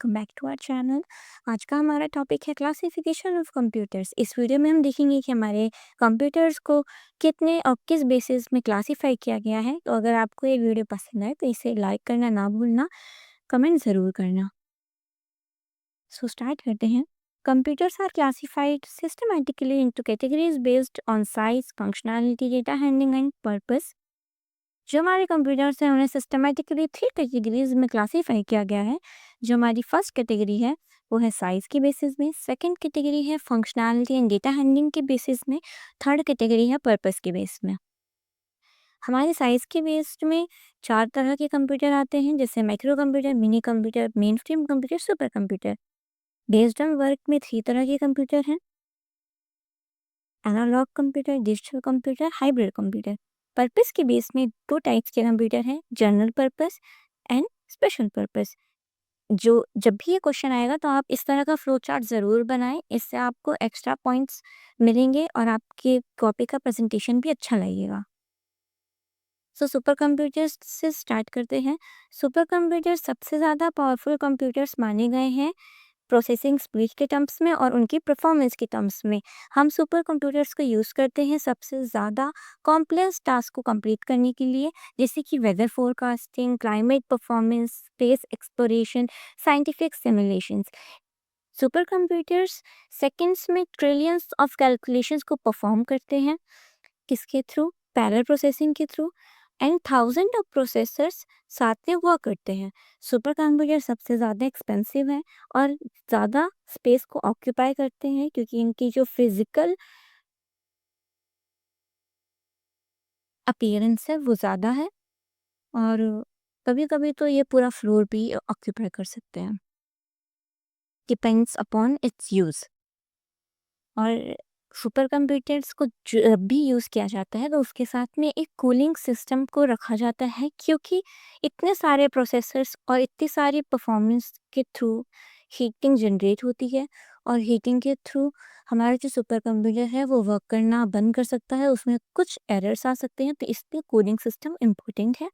Welcome back to our channel. आज का हमारा टॉपिक है क्लासिफिकेशन ऑफ कंप्यूटर्स। इस वीडियो में हम देखेंगे कि हमारे कंप्यूटर्स को कितने और किस बेसिस में क्लासिफाई किया गया है। तो अगर आपको ये वीडियो पसंद आए तो इसे लाइक करना ना भूलना, कमेंट ज़रूर करना। सो स्टार्ट करते हैं। Computers are classified systematically into categories based on size, functionality, data handling and purpose. जो हमारे कंप्यूटर्स हैं उन्हें सिस्टमेटिकली 3 कैटेगरीज में क्लासीफाई किया गया है। जो हमारी फर्स्ट कैटेगरी है वो है साइज़ के बेसिस में, सेकंड कैटेगरी है फंक्शनैलिटी एंड डेटा हैंडलिंग के बेसिस में, थर्ड कैटेगरी है पर्पस के बेस में। हमारे साइज़ के बेस्ड में 4 तरह के कंप्यूटर आते हैं, जैसे micro computer, mini computer, mainframe computer, super computer. Based on work में 3 तरह के कंप्यूटर हैं, analog computer, digital computer, hybrid computer. Purpose के बेस में 2 टाइप्स के कंप्यूटर हैं, general purpose and special purpose. जो जब भी ये क्वेश्चन आएगा तो आप इस तरह का फ्लो चार्ट ज़रूर बनाएं, इससे आपको एक्स्ट्रा पॉइंट्स मिलेंगे और आपके कॉपी का प्रेजेंटेशन भी अच्छा लगेगा। सो सुपर कंप्यूटर्स से स्टार्ट करते हैं। सुपर कंप्यूटर सबसे ज़्यादा पावरफुल कंप्यूटर्स माने गए हैं प्रोसेसिंग स्पीड के टर्म्स में और उनकी परफॉर्मेंस के टर्म्स में। हम सुपर कंप्यूटर्स को यूज़ करते हैं सबसे ज़्यादा कॉम्प्लेक्स टास्क को कंप्लीट करने के लिए, जैसे कि weather forecasting, climate performance, space exploration, scientific simulations. Super computers seconds में ट्रिलियंस ऑफ कैलकुलेशंस को परफॉर्म करते हैं। किसके थ्रू? पैरेलल प्रोसेसिंग के through. And thousand of processors साथ में हुआ करते हैं। सुपर कंप्यूटर सबसे ज़्यादा एक्सपेंसिव है और ज़्यादा स्पेस को ऑक्यूपाई करते हैं क्योंकि इनकी जो फिजिकल अपीयरेंस है वो ज़्यादा है और कभी कभी तो ये पूरा फ्लोर भी ऑक्यूपाई कर सकते हैं, डिपेंड्स अपॉन इट्स यूज़। और सुपर कंप्यूटर्स को जब भी यूज़ किया जाता है तो उसके साथ में एक कूलिंग सिस्टम को रखा जाता है, क्योंकि इतने सारे प्रोसेसर्स और इतनी सारी परफॉर्मेंस के थ्रू हीटिंग जनरेट होती है और हीटिंग के थ्रू हमारा जो सुपर कंप्यूटर है वो वर्क करना बंद कर सकता है, उसमें कुछ एरर्स आ सकते हैं, तो इसलिए कूलिंग सिस्टम इम्पोर्टेंट है।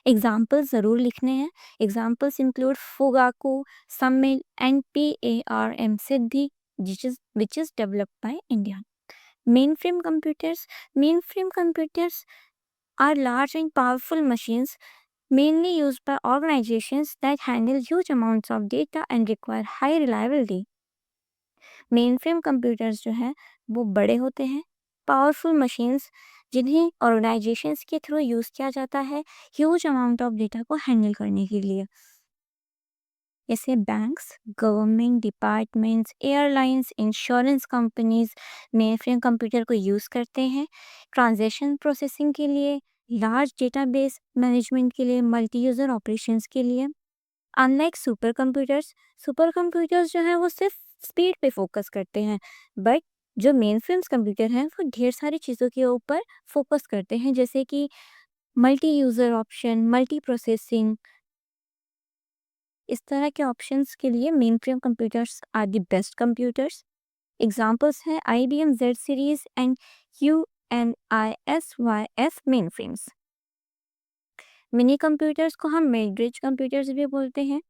एग्जाम्पल्स ज़रूर लिखने हैं। Examples include Fugaku, Summit and PARM Siddhi, which is developed by India. Mainframe computers. Mainframe computers are large and powerful machines mainly used by organizations that handle huge amounts of data and require high reliability. Mainframe computers जो है वो बड़े होते हैं, powerful machines जिन्हें organisations के through use किया जाता है ह्यूज अमाउंट ऑफ डेटा को हैंडल करने के लिए, जैसे banks, government departments, airlines, insurance companies mainframe computer को यूज़ करते हैं ट्रांजैक्शन प्रोसेसिंग के लिए, लार्ज डेटाबेस मैनेजमेंट के लिए, मल्टी यूज़र ऑपरेशंस के लिए। अनलाइक सुपर कंप्यूटर्स जो हैं वो सिर्फ स्पीड पे फोकस करते हैं, बट जो मेन फ्रेम्स कंप्यूटर हैं वो ढेर सारी चीज़ों के ऊपर फोकस करते हैं, जैसे कि multi user option, multi processing. इस तरह के ऑप्शंस के लिए main frame computers are the best computers. Examples हैं IBM Z series and UNISYF main frames. Mini computers को हम मिड रेंज कंप्यूटर्स भी बोलते हैं।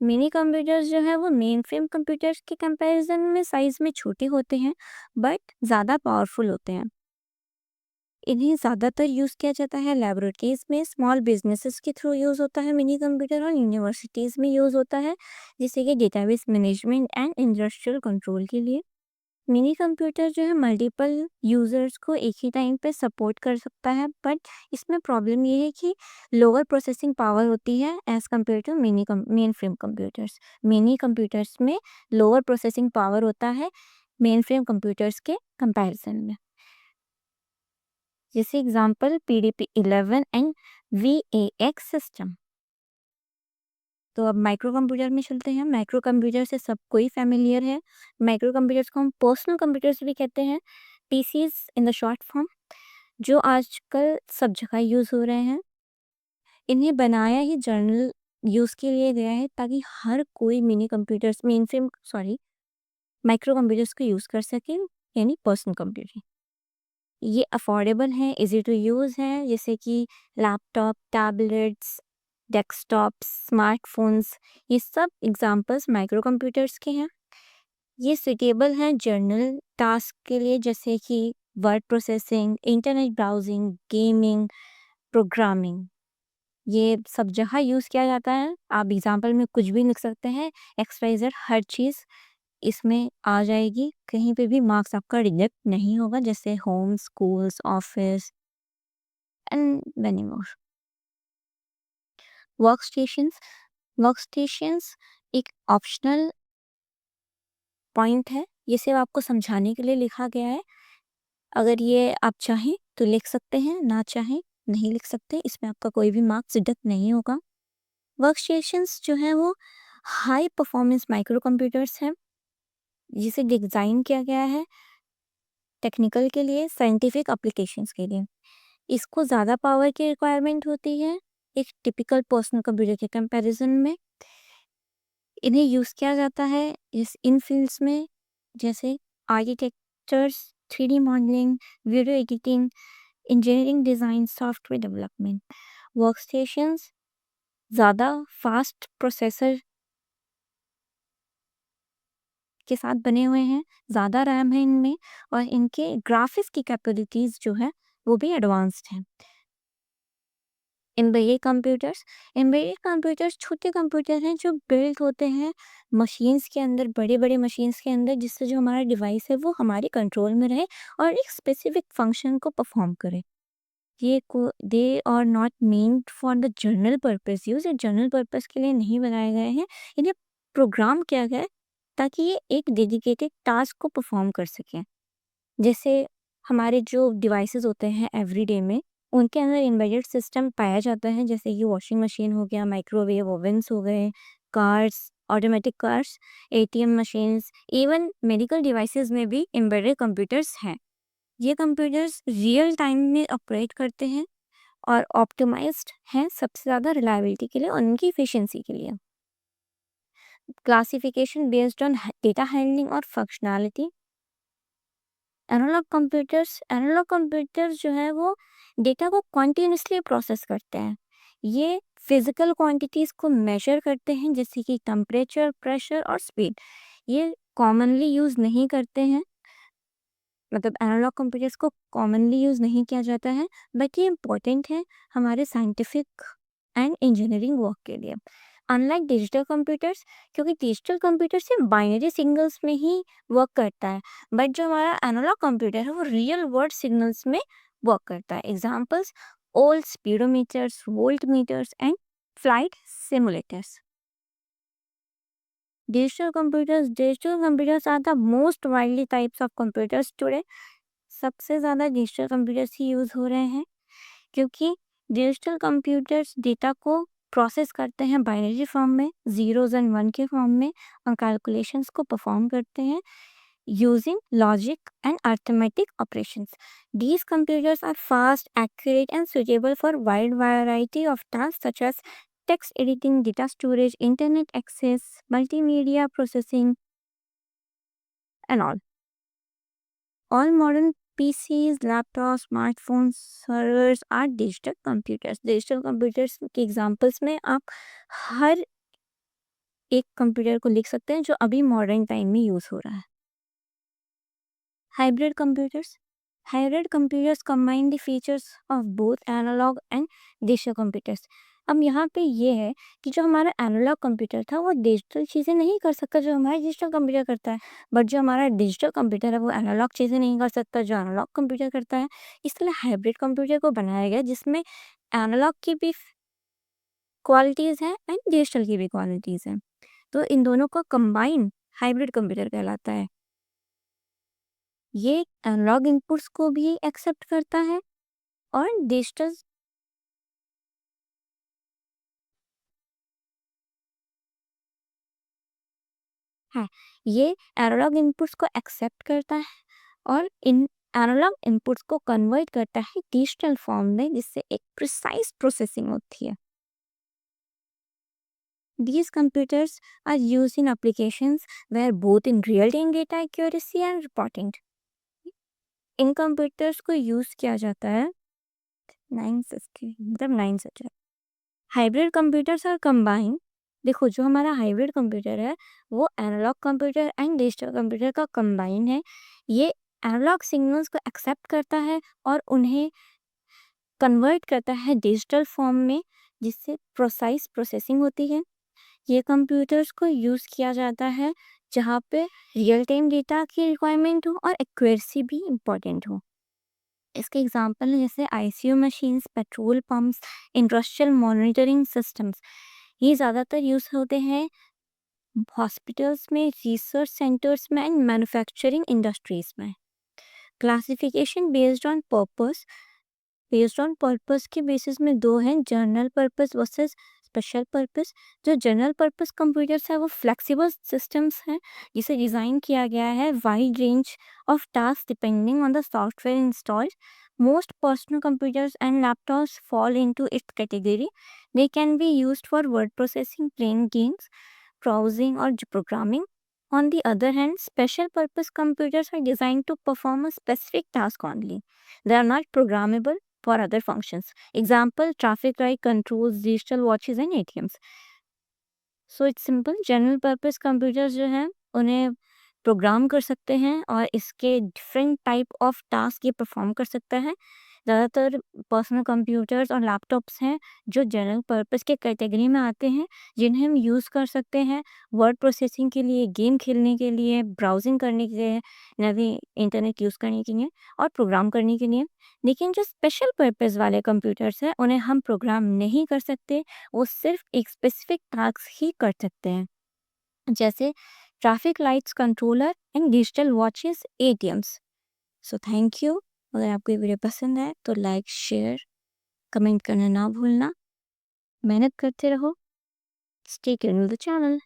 मिनी कंप्यूटर्स जो है वो मेन फ्रेम कंप्यूटर्स के कंपैरिजन में साइज में छोटे होते हैं बट ज़्यादा पावरफुल होते हैं। इन्हें ज़्यादातर यूज़ किया जाता है लैबोरेटरीज में, स्मॉल बिजनेसेस के थ्रू यूज़ होता है मिनी कंप्यूटर, और यूनिवर्सिटीज़ में यूज़ होता है जैसे कि database management and industrial control के लिए। मिनी कंप्यूटर जो है मल्टीपल यूज़र्स को एक ही टाइम पे सपोर्ट कर सकता है, बट इसमें प्रॉब्लम ये है कि लोअर प्रोसेसिंग पावर होती है as compare to main frame computers. Mini computers में लोअर प्रोसेसिंग पावर होता है मेन फ्रेम कंप्यूटर्स के कंपैरिजन में। जैसे example PDP-11 and VAX system. तो अब माइक्रो कंप्यूटर में चलते हैं। माइक्रो कंप्यूटर से सब कोई फैमिलियर है। माइक्रो कंप्यूटर्स को हम पर्सनल कंप्यूटर्स भी कहते हैं, PCs in the short form, जो आजकल सब जगह यूज़ हो रहे हैं। इन्हें बनाया ही जर्नल यूज़ के लिए गया है ताकि हर कोई माइक्रो कंप्यूटर्स को यूज़ कर सके, यानी पर्सनल कंप्यूटर। ये अफोर्डेबल हैं, इजी टू यूज़ हैं, जैसे कि लैपटॉप, टैबलेट्स, डेस्कटॉप्स, स्मार्टफोन्स, ये सब एग्जांपल्स माइक्रो कंप्यूटर्स के हैं। ये सुटेबल हैं जर्नल टास्क के लिए, जैसे कि word processing, internet browsing, gaming, programming. ये सब जगह यूज़ किया जाता है। आप एग्जाम्पल में कुछ भी लिख सकते हैं, XYZ हर चीज़ इसमें आ जाएगी, कहीं पे भी मार्क्स आपका रिजेक्ट नहीं होगा, जैसे home, schools, office and many more. Workstations workstations एक ऑप्शनल पॉइंट है, ये सिर्फ आपको समझाने के लिए लिखा गया है। अगर ये आप चाहें तो लिख सकते हैं, ना चाहें नहीं लिख सकते, इसमें आपका कोई भी मार्क्स डिडक्ट नहीं होगा। वर्कस्टेशंस जो है वो हाई परफॉर्मेंस माइक्रो कंप्यूटर्स हैं, जिसे डिज़ाइन किया गया है टेक्निकल के लिए, साइंटिफिक एप्लीकेशंस के लिए। इसको ज़्यादा पावर की रिक्वायरमेंट होती है एक टिपिकल पर्सनल कंप्यूटर के कंपैरिजन में। इन्हें यूज़ किया जाता है इन फील्ड्स में, जैसे architectures, 3D modelling, video editing, engineering design, software development. Workstations ज़्यादा फास्ट प्रोसेसर के साथ बने हुए हैं, ज़्यादा रैम है इनमें, और इनके ग्राफिक्स की कैपेबिलिटीज़ जो है वो भी एडवांस्ड हैं। एम्बेडेड कंप्यूटर्स छोटे कंप्यूटर हैं जो बिल्ट होते हैं मशीन्स के अंदर, बड़े-बड़े मशीन्स के अंदर, जिससे जो हमारा डिवाइस है वो हमारे कंट्रोल में रहे और एक स्पेसिफिक फंक्शन को परफॉर्म करे। ये को they are not meant for the general purpose use, ये जनरल पर्पस के लिए नहीं बनाए गए हैं। इन्हें प्रोग्राम किया गया है ताकि ये एक डेडिकेटेड टास्क को परफॉर्म कर सकें। जैसे हमारे जो डिवाइसेस होते हैं एवरीडे में, उनके अंदर एम्बेडेड सिस्टम पाया जाता है, जैसे कि वॉशिंग मशीन हो गया, माइक्रोवेव ओवन्स हो गए, cars, automatic cars, ATM machines, even medical devices में भी एम्बेडेड कंप्यूटर्स हैं। ये कंप्यूटर्स रियल टाइम में ऑपरेट करते हैं और ऑप्टिमाइज्ड हैं सबसे ज़्यादा रिलायबिलिटी के लिए और उनकी एफिशिएंसी के लिए। Classification based on data handling और फंक्शनैलिटी। एनालॉग कंप्यूटर्स जो है वो डेटा को कॉन्टिन्यूसली प्रोसेस करते हैं। ये फिजिकल क्वांटिटीज़ को मेजर करते हैं, जैसे कि टेम्परेचर, प्रेशर और स्पीड। ये कॉमनली यूज़ नहीं करते हैं, मतलब एनालॉग कंप्यूटर्स को कॉमनली यूज़ नहीं किया जाता है, बट ये इम्पोर्टेंट है हमारे साइंटिफिक एंड इंजीनियरिंग वर्क के लिए। अनलाइक डिजिटल कंप्यूटर्स, क्योंकि डिजिटल कंप्यूटर सिर्फ बाइनरी सिग्नल्स में ही वर्क करता है, बट जो हमारा एनालॉग कंप्यूटर है वो रियल वर्ल्ड सिग्नल्स में वर्क करता है। Examples old speedometers, voltmeters and flight simulators. Digital computers are the most widely types of computers today. सबसे ज़्यादा डिजिटल कंप्यूटर्स ही यूज़ हो रहे हैं, क्योंकि डिजिटल कंप्यूटर्स डेटा को प्रोसेस करते हैं बाइनरी फॉर्म में, ज़ीरोज़ एंड वन के फॉर्म में, और कैलकुलेशंस को परफॉर्म करते हैं using logic and arithmetic operations. These computers are fast, accurate, and suitable for wide variety of tasks such as text editing, data storage, internet access, multimedia processing, and all. All modern PCs, laptops, smartphones, servers are digital computers. Digital computers के examples में आप हर एक computer को लिख सकते हैं जो अभी मॉडर्न टाइम में यूज़ हो रहा है। Hybrid computers hybrid computers combine the features of both analog and digital computers. अब यहाँ पे ये है कि जो हमारा एनालॉग कंप्यूटर था वो डिजिटल चीज़ें नहीं कर सकता जो हमारा डिजिटल कंप्यूटर करता है, बट जो हमारा डिजिटल कंप्यूटर है वो एनालॉग चीज़ें नहीं कर सकता जो एनालॉग कंप्यूटर करता है। इसलिए हाइब्रिड कंप्यूटर को बनाया गया जिसमें एनालॉग की भी क्वालिटीज़ हैं एंड डिजिटल की भी क्वालिटीज़ हैं, तो इन दोनों का कंबाइन हाइब्रिड कंप्यूटर कहलाता है। ये एनालॉग इनपुट्स को भी एक्सेप्ट करता है और डिजिटल है, ये एनालॉग इनपुट्स को एक्सेप्ट करता है और इन एनालॉग इनपुट्स को कन्वर्ट करता है डिजिटल फॉर्म में, जिससे एक प्रिसाइज प्रोसेसिंग होती है। These computers are used in applications where both in real-time data accuracy and reporting. In computers को यूज़ किया जाता है 9 से मतलब 9 से हाइब्रिड कंप्यूटर्स आर कंबाइन। देखो, जो हमारा हाइब्रिड कंप्यूटर है वो analog computer and digital computer का कंबाइन है। ये एनालॉग सिग्नल्स को एक्सेप्ट करता है और उन्हें कन्वर्ट करता है डिजिटल फॉर्म में, जिससे प्रोसाइज प्रोसेसिंग होती है। ये कंप्यूटर्स को यूज़ किया जाता है जहाँ पे रियल टाइम डेटा की रिक्वायरमेंट हो और एक्यूरेसी भी इम्पॉर्टेंट हो। इसके एग्जांपल हैं जैसे ICU machines, petrol pumps, industrial monitoring systems. ये ज़्यादातर यूज़ होते हैं हॉस्पिटल्स में, रिसर्च सेंटर्स में एंड मैन्युफैक्चरिंग इंडस्ट्रीज में। क्लासिफिकेशन बेस्ड ऑन पर्पस के बेसिस में दो हैं, general purpose versus special purpose. जो जनरल पर्पस कंप्यूटर्स है वो फ्लेक्सिबल सिस्टम्स हैं जिसे डिज़ाइन किया गया है wide range of task depending on the software installed. Most personal computers and laptops fall into its category. They can be used for word processing, playing games, browsing, or programming. On the other hand, special purpose computers are designed to perform a specific task only. They are not programmable for other functions. Example, traffic light controls, digital watches, and ATMs. So it's simple, general purpose computers जो हैं उन्हें programme कर सकते हैं और इसके different type of task ये perform कर सकता है। ज़्यादातर पर्सनल कंप्यूटर्स और लैपटॉप्स हैं जो जनरल पर्पस के कैटेगरी में आते हैं, जिन्हें हम यूज़ कर सकते हैं वर्ड प्रोसेसिंग के लिए, गेम खेलने के लिए, ब्राउजिंग करने के लिए, नवी इंटरनेट यूज़ करने के लिए और प्रोग्राम करने के लिए। लेकिन जो स्पेशल पर्पस वाले कंप्यूटर्स हैं उन्हें हम प्रोग्राम नहीं कर सकते, वो सिर्फ एक स्पेसिफिक टास्क ही कर सकते हैं, जैसे traffic lights controller and digital watches, ATMs. So thank you. अगर आपको ये वीडियो पसंद है तो लाइक, शेयर, कमेंट करना ना भूलना। मेहनत करते रहो। Stay tuned with the channel.